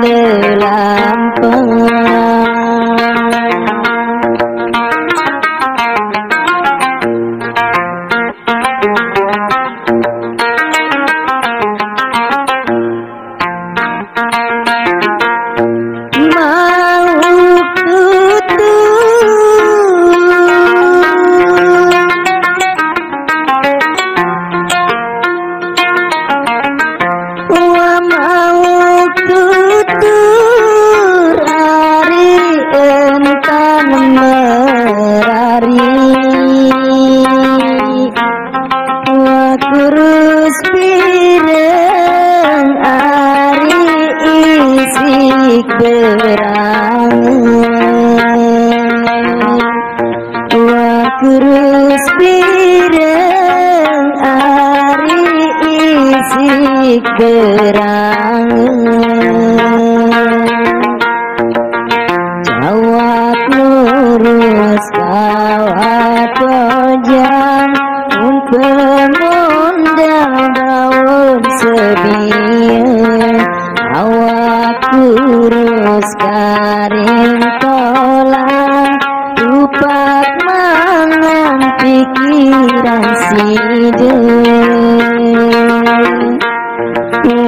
lelampang. Kurus pireng ari isik berang jawab lurus kawat tojang pemundang daun sebian awak kurus karing tolak lupa pikiran sideng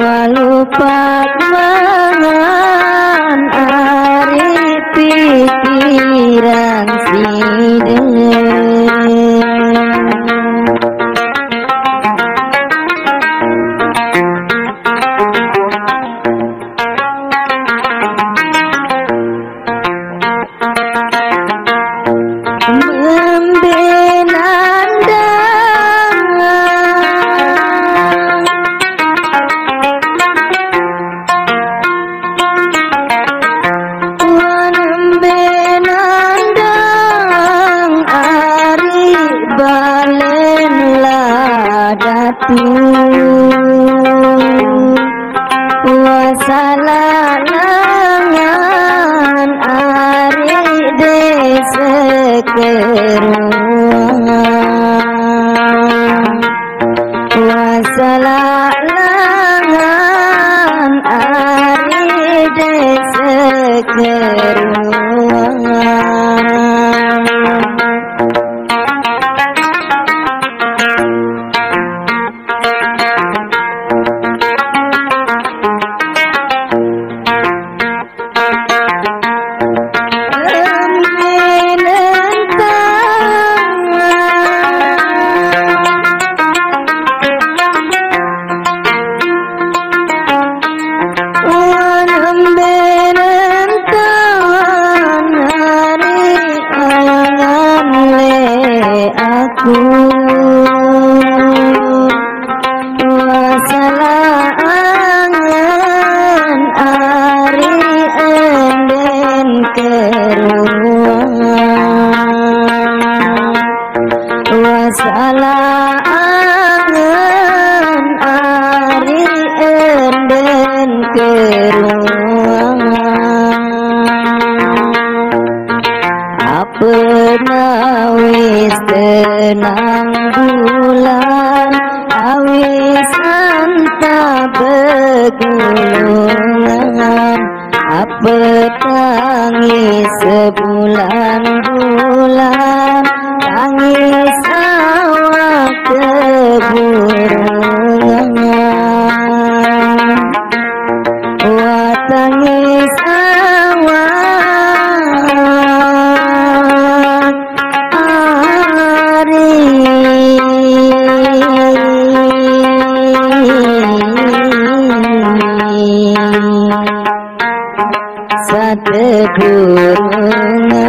walupak mangan ari pikiran sideng wasalangan ari desa keruangan wasalangan ari desa keruangan wasalangan ari enden keruangan wasalangan ari enden keruangan apena wis tenang bulan awis anta begulungan apa tangis sebulan-bulan tangis awak keburungan wah tangis awak ari sate burung